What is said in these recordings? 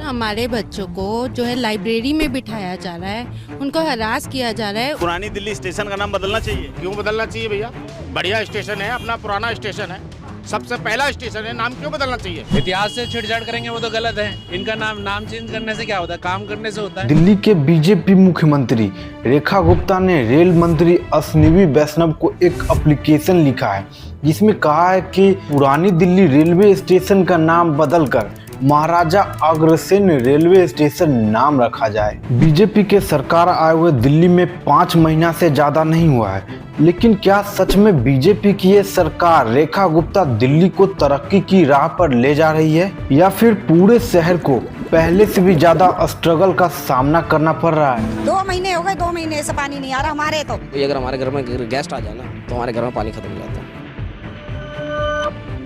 हमारे बच्चों को जो है लाइब्रेरी में बिठाया जा रहा है, उनको हरास किया जा रहा है। पुरानी दिल्ली स्टेशन का नाम बदलना चाहिए। क्यों बदलना चाहिए भैया? बढ़िया स्टेशन है, अपना पुराना स्टेशन है, सबसे पहला स्टेशन है, नाम क्यों बदलना चाहिए? इतिहास से छेड़छाड़ करेंगे वो तो गलत है। इनका नाम चेंज करने से क्या होता है? काम करने से होता है। दिल्ली के बीजेपी मुख्यमंत्री रेखा गुप्ता ने रेल मंत्री अश्विनी वैष्णव को एक एप्लीकेशन लिखा है जिसमें कहा है कि पुरानी दिल्ली रेलवे स्टेशन का नाम बदलकर महाराजा अग्रसेन रेलवे स्टेशन नाम रखा जाए। बीजेपी के सरकार आए हुए दिल्ली में 5 महीना से ज्यादा नहीं हुआ है, लेकिन क्या सच में बीजेपी की ये सरकार रेखा गुप्ता दिल्ली को तरक्की की राह पर ले जा रही है, या फिर पूरे शहर को पहले से भी ज्यादा स्ट्रगल का सामना करना पड़ रहा है? 2 महीने हो गए, 2 महीने से पानी नहीं आ रहा हमारे। तो अगर हमारे घर में गेस्ट आ जाए ना तो हमारे घर में पानी खत्म हो जाता है।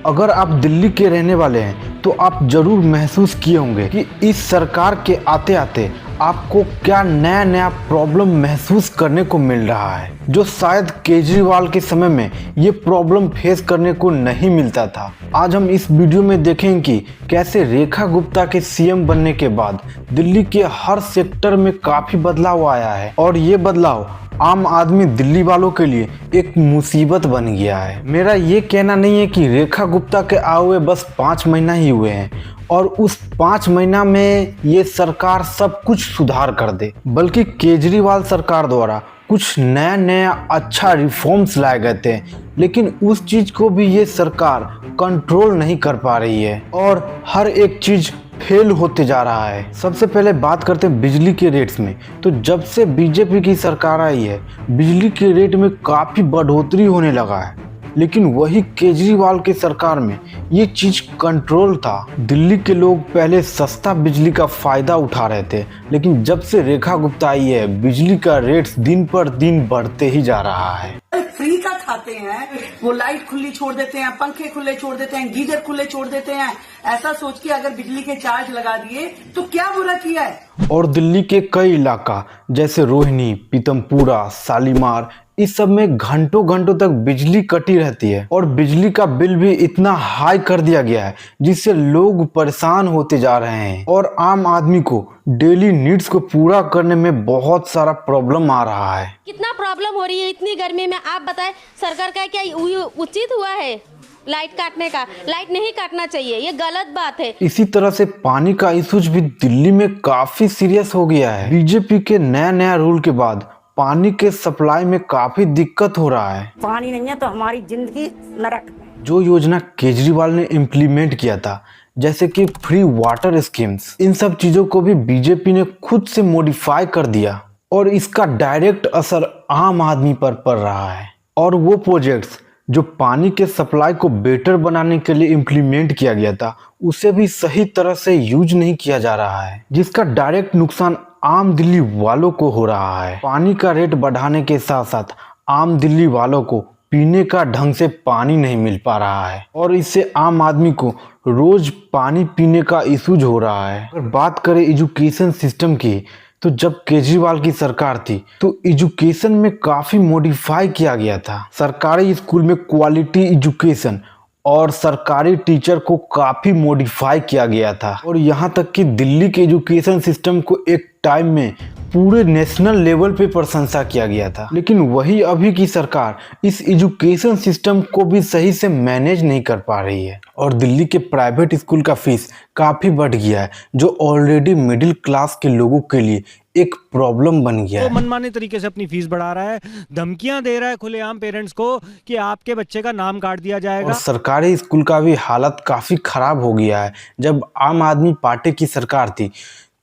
अगर आप दिल्ली के रहने वाले हैं तो आप जरूर महसूस किए होंगे कि इस सरकार के आते आते आपको क्या नया नया प्रॉब्लम महसूस करने को मिल रहा है, जो शायद केजरीवाल के समय में ये प्रॉब्लम फेस करने को नहीं मिलता था। आज हम इस वीडियो में देखेंगे कि कैसे रेखा गुप्ता के सीएम बनने के बाद दिल्ली के हर सेक्टर में काफी बदलाव आया है और ये बदलाव आम आदमी दिल्ली वालों के लिए एक मुसीबत बन गया है। मेरा ये कहना नहीं है कि रेखा गुप्ता के आए हुए बस 5 महीना ही हुए हैं और उस 5 महीना में ये सरकार सब कुछ सुधार कर दे, बल्कि केजरीवाल सरकार द्वारा कुछ नया नया अच्छा रिफॉर्म्स लाए गए थे, लेकिन उस चीज को भी ये सरकार कंट्रोल नहीं कर पा रही है और हर एक चीज फेल होते जा रहा है। सबसे पहले बात करते हैं बिजली के रेट्स में। तो जब से बीजेपी की सरकार आई है, बिजली के रेट में काफ़ी बढ़ोतरी होने लगा है, लेकिन वही केजरीवाल के सरकार में ये चीज़ कंट्रोल था। दिल्ली के लोग पहले सस्ता बिजली का फ़ायदा उठा रहे थे, लेकिन जब से रेखा गुप्ता आई है, बिजली का रेट्स दिन पर दिन बढ़ते ही जा रहा है। फ्री का खाते हैं, वो लाइट खुली छोड़ देते हैं, पंखे खुले छोड़ देते हैं, गीजर खुले छोड़ देते हैं, ऐसा सोच के अगर बिजली के चार्ज लगा दिए तो क्या बुरा किया है। और दिल्ली के कई इलाका जैसे रोहिणी, पीतमपुरा, शालीमार, इस सब में घंटों घंटों तक बिजली कटी रहती है और बिजली का बिल भी इतना हाई कर दिया गया है जिससे लोग परेशान होते जा रहे हैं और आम आदमी को डेली नीड्स को पूरा करने में बहुत सारा प्रॉब्लम आ रहा है। कितना प्रॉब्लम हो रही है इतनी गर्मी में, आप बताएं सरकार का क्या उचित हुआ है लाइट काटने का? लाइट नहीं काटना चाहिए, ये गलत बात है। इसी तरह से पानी का इशूज भी दिल्ली में काफी सीरियस हो गया है। बीजेपी के नया रूल के बाद पानी के सप्लाई में काफी दिक्कत हो रहा है। पानी नहीं है तो हमारी जिंदगी नरक। जो योजना केजरीवाल ने इम्प्लीमेंट किया था, जैसे कि फ्री वाटर स्कीम्स, इन सब चीजों को भी बीजेपी ने खुद से मॉडिफाई कर दिया और इसका डायरेक्ट असर आम आदमी पर पड़ रहा है। और वो प्रोजेक्ट्स जो पानी के सप्लाई को बेटर बनाने के लिए इम्प्लीमेंट किया गया था, उसे भी सही तरह से यूज नहीं किया जा रहा है, जिसका डायरेक्ट नुकसान आम दिल्ली वालों को हो रहा है। पानी का रेट बढ़ाने के साथ साथ आम दिल्ली वालों को पीने का ढंग से पानी नहीं मिल पा रहा है और इससे आम आदमी को रोज पानी पीने का इशूज हो रहा है। अगर बात करें एजुकेशन सिस्टम की, तो जब केजरीवाल की सरकार थी तो एजुकेशन में काफी मॉडिफाई किया गया था। सरकारी स्कूल में क्वालिटी एजुकेशन और सरकारी टीचर को काफी मॉडिफाई किया गया था और यहाँ तक कि दिल्ली के एजुकेशन सिस्टम को एक टाइम में पूरे नेशनल लेवल पे प्रशंसा किया गया था। लेकिन वही अभी की सरकार इस एजुकेशन सिस्टम को भी सही से मैनेज नहीं कर पा रही है और दिल्ली के प्राइवेट स्कूल का फीस काफी बढ़ गया है, जो ऑलरेडी मिडिल क्लास के लोगों के लिए एक प्रॉब्लम बन गया है। मनमाने तरीके से अपनी फीस बढ़ा रहा है, धमकियां दे रहा है खुलेआम पेरेंट्स को कि आपके बच्चे का नाम काट दिया जाएगा। और सरकारी स्कूल का भी हालत काफी खराब हो गया है। जब आम आदमी पार्टी की सरकार थी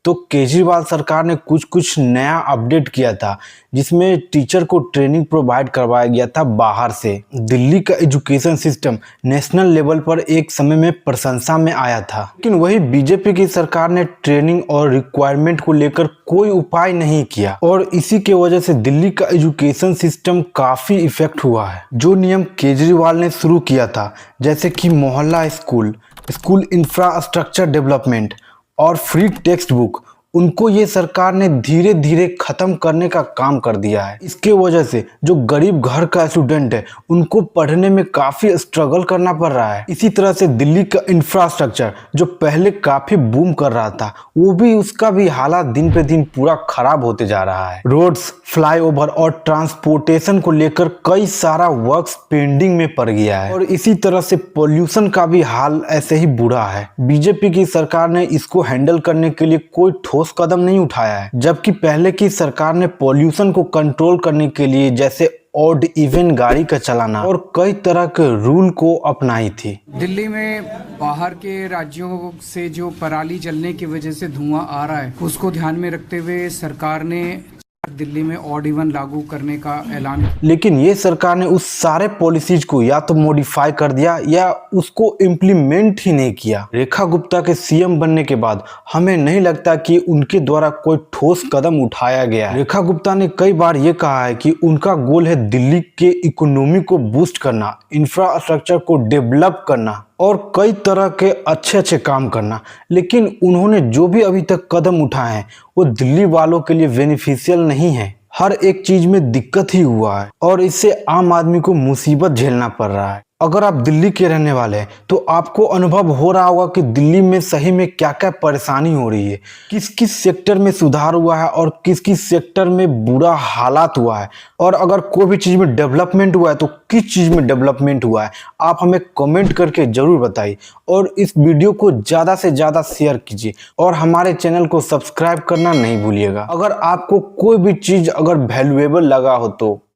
तो केजरीवाल सरकार ने कुछ नया अपडेट किया था, जिसमें टीचर को ट्रेनिंग प्रोवाइड करवाया गया था बाहर से। दिल्ली का एजुकेशन सिस्टम नेशनल लेवल पर एक समय में प्रशंसा में आया था, लेकिन वही बीजेपी की सरकार ने ट्रेनिंग और रिक्वायरमेंट को लेकर कोई उपाय नहीं किया और इसी के वजह से दिल्ली का एजुकेशन सिस्टम काफी इफेक्ट हुआ है। जो नियम केजरीवाल ने शुरू किया था, जैसे कि मोहल्ला स्कूल, स्कूल इंफ्रास्ट्रक्चर डेवलपमेंट और फ्री टेक्स्ट बुक, उनको ये सरकार ने धीरे धीरे खत्म करने का काम कर दिया है। इसके वजह से जो गरीब घर का स्टूडेंट है उनको पढ़ने में काफी स्ट्रगल करना पड़ रहा है। इसी तरह से दिल्ली का इंफ्रास्ट्रक्चर जो पहले काफी बूम कर रहा था वो भी उसका भी हालात दिन पे दिन पूरा खराब होते जा रहा है। रोड्स, फ्लाईओवर और ट्रांसपोर्टेशन को लेकर कई सारा वर्क्स पेंडिंग में पड़ गया है और इसी तरह से पोल्यूशन का भी हाल ऐसे ही बुरा है। बीजेपी की सरकार ने इसको हैंडल करने के लिए कोई ठोस कदम नहीं उठाया है, जबकि पहले की सरकार ने पोल्यूशन को कंट्रोल करने के लिए जैसे ऑड इवन गाड़ी का चलाना और कई तरह के रूल को अपनाई थी। दिल्ली में बाहर के राज्यों से जो पराली जलने की वजह से धुआं आ रहा है उसको ध्यान में रखते हुए सरकार ने दिल्ली में ऑड इवन लागू करने का ऐलान, लेकिन ये सरकार ने उस सारे पॉलिसीज को या तो मॉडिफाई कर दिया या उसको इम्प्लीमेंट ही नहीं किया। रेखा गुप्ता के सीएम बनने के बाद हमें नहीं लगता कि उनके द्वारा कोई ठोस कदम उठाया गया है। रेखा गुप्ता ने कई बार ये कहा है कि उनका गोल है दिल्ली के इकोनॉमी को बूस्ट करना, इंफ्रास्ट्रक्चर को डेवलप करना और कई तरह के अच्छे अच्छे काम करना, लेकिन उन्होंने जो भी अभी तक कदम उठाए हैं वो दिल्ली वालों के लिए बेनिफिशियल नहीं है। हर एक चीज में दिक्कत ही हुआ है और इससे आम आदमी को मुसीबत झेलना पड़ रहा है। अगर आप दिल्ली के रहने वाले हैं तो आपको अनुभव हो रहा होगा कि दिल्ली में सही में क्या क्या परेशानी हो रही है, किस किस सेक्टर में सुधार हुआ है और किस किस सेक्टर में बुरा हालात हुआ है, और अगर कोई भी चीज़ में डेवलपमेंट हुआ है तो किस चीज़ में डेवलपमेंट हुआ है। आप हमें कमेंट करके ज़रूर बताइए और इस वीडियो को ज़्यादा से ज़्यादा शेयर कीजिए और हमारे चैनल को सब्सक्राइब करना नहीं भूलिएगा। अगर आपको कोई भी चीज़ अगर वैल्यूएबल लगा हो तो